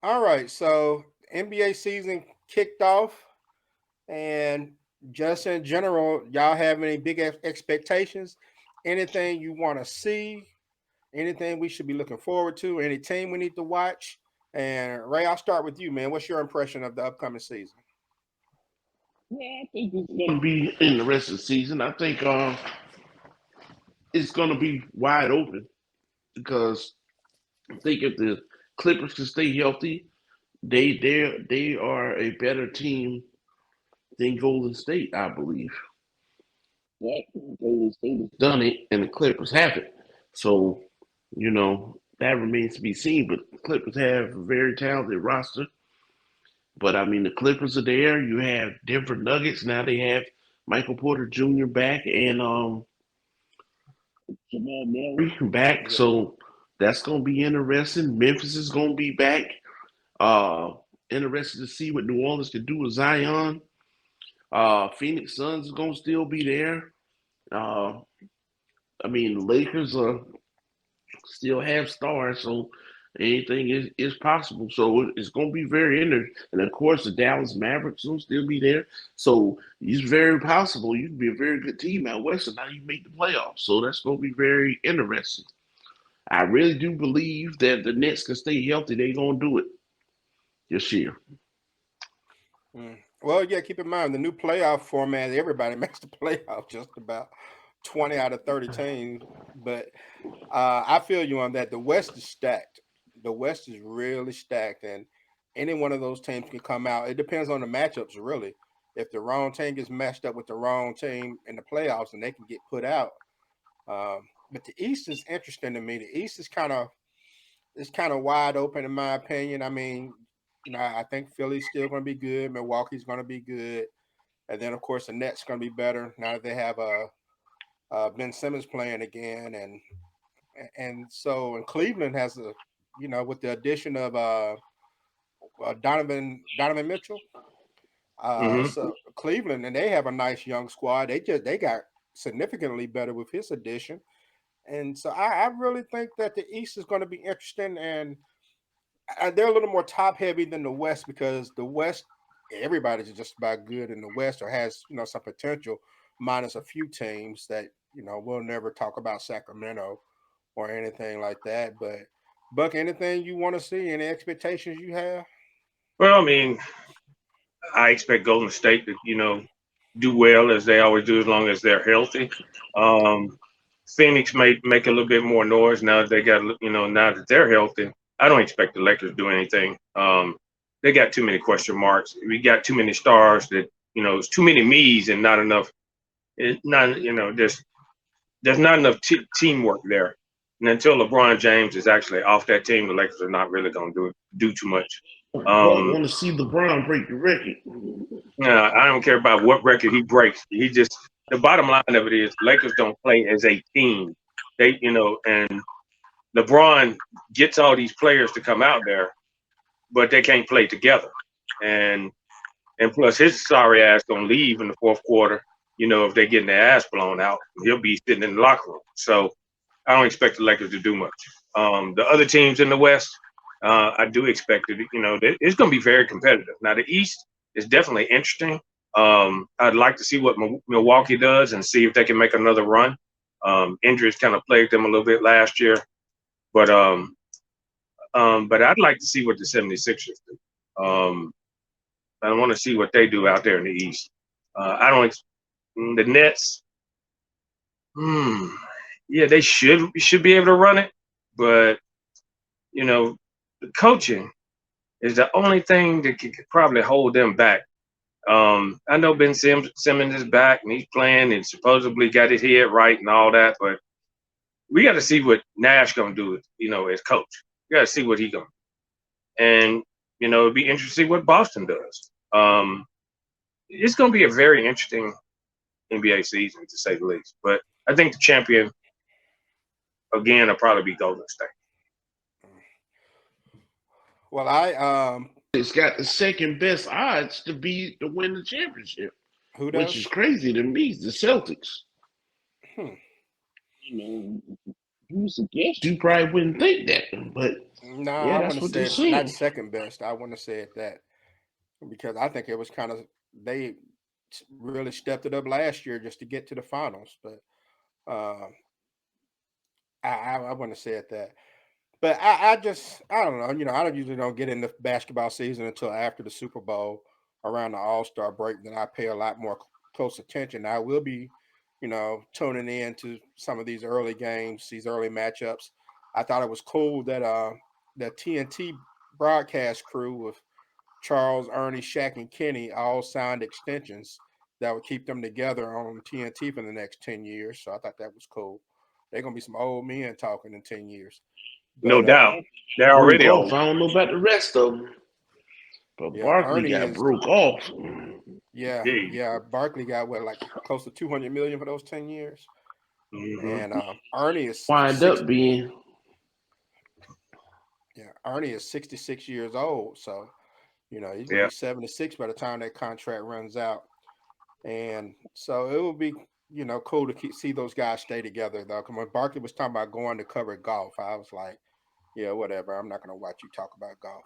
All right, so NBA season kicked off, and just in general, y'all have any big expectations? Anything you want to see? Anything we should be looking forward to? Any team we need to watch? And Ray, I'll start with you, man. What's your impression of the upcoming season? Yeah, I think it's going to be in the rest of the season. I think it's going to be wide open because I think if the Clippers can stay healthy, they are a better team than Golden State, I believe. That Golden State has done it, and the Clippers haven't. So, that remains to be seen. But the Clippers have a very talented roster. But I mean, the Clippers are there. You have Denver Nuggets now. They have Michael Porter Jr. back and Jamal Murray back. Yeah. So that's gonna be interesting. Memphis is gonna be back. Uh, Interested to see what New Orleans can do with Zion. Phoenix Suns is gonna still be there. Uh, I mean, the Lakers still have stars, so anything is possible. So it's going to be very interesting. And of course, the Dallas Mavericks will still be there. So it's very possible you can be a very good team out west, and now you make the playoffs. So that's going to be very interesting. I really do believe that the Nets can stay healthy. They're going to do it this year. Well, yeah, keep in mind the new playoff format, everybody makes the playoff just about 20 out of 30 teams. But I feel you on that. The West is stacked. The West is really stacked, and any one of those teams can come out. It depends on the matchups, really. If the wrong team gets matched up with the wrong team in the playoffs, and they can get put out. But the East is interesting to me. The East is kind of wide open in my opinion. I mean, I think Philly's still going to be good. Milwaukee's going to be good, and then of course the Nets going to be better now that they have Ben Simmons playing again, and so and Cleveland has with the addition of Donovan Mitchell. Hmm. So Cleveland, and they have a nice young squad. They got significantly better with his addition, and so I really think that the East is going to be interesting, and they're a little more top heavy than the West because the West everybody's just about good in the West or has some potential, minus a few teams that we'll never talk about Sacramento or anything like that. But Buck, anything you want to see? Any expectations you have? Well, I mean, I expect Golden State to, do well as they always do as long as they're healthy. Um, Phoenix may make a little bit more noise now that they got, now that they're healthy. I don't expect the Lakers to do anything. They got too many question marks. We got too many stars that, it's too many me's and not enough. Not, there's not enough teamwork there. And until LeBron James is actually off that team, the Lakers are not really going to do too much. But Um, want to see LeBron break the record. I don't care about what record he breaks. He just the bottom line of it is Lakers don't play as a team. And LeBron gets all these players to come out there, but they can't play together. And and plus his sorry ass gonna leave in the fourth quarter. If they're getting their ass blown out, he'll be sitting in the locker room. So I don't expect the Lakers to do much. The other teams in the West, I do expect it. It's going to be very competitive. Now the East is definitely interesting. I'd like to see what Milwaukee does and see if they can make another run. Injuries kind of plagued them a little bit last year, but but I'd like to see what the 76ers do. I want to see what they do out there in the East. I don't. The Nets. Hmm. Yeah, they should be able to run it, but you know, the coaching is the only thing that could probably hold them back. I know Simmons is back and he's playing and supposedly got his head right and all that, but we got to see what Nash gonna do, as coach. We got to see what he gonna do. And it'd be interesting to see what Boston does. It's gonna be a very interesting NBA season to say the least. But I think the champion again will probably be Golden State. Well, I It's got the second best odds to win the championship, who which is does? crazy to me. The Celtics. Hmm. You know, you suggest you probably wouldn't think that, but No, Yeah, I that's wouldn't what say they're it's not saying. second best. I wouldn't have said that because I think it was kind of they really stepped it up last year just to get to the finals. But uh, I wouldn't have said that. But I just I don't know. I don't usually don't get into basketball season until after the Super Bowl, around the All Star break. Then I pay a lot more close attention. I will be, tuning in to some of these early games, these early matchups. I thought it was cool that the TNT broadcast crew with Charles, Ernie, Shaq, and Kenny all signed extensions that would keep them together on TNT for the next 10 years. So I thought that was cool. They're gonna be some old men talking in 10 years. No But doubt. They're Broke already off. old. I don't know about the rest of them, but yeah, Barkley Ernie got is broke off. yeah, Gee. yeah. Barkley got what, like close to 200 million for those 10 years, Hmm. and Ernie is Wind six. up being Yeah, Ernie is 66 years old, so he's gonna Yeah. be 76 by the time that contract runs out, and so it will be cool to see those guys stay together though. Because when Barkley was talking about going to cover golf, I was like, yeah, whatever. I'm not gonna watch you talk about golf.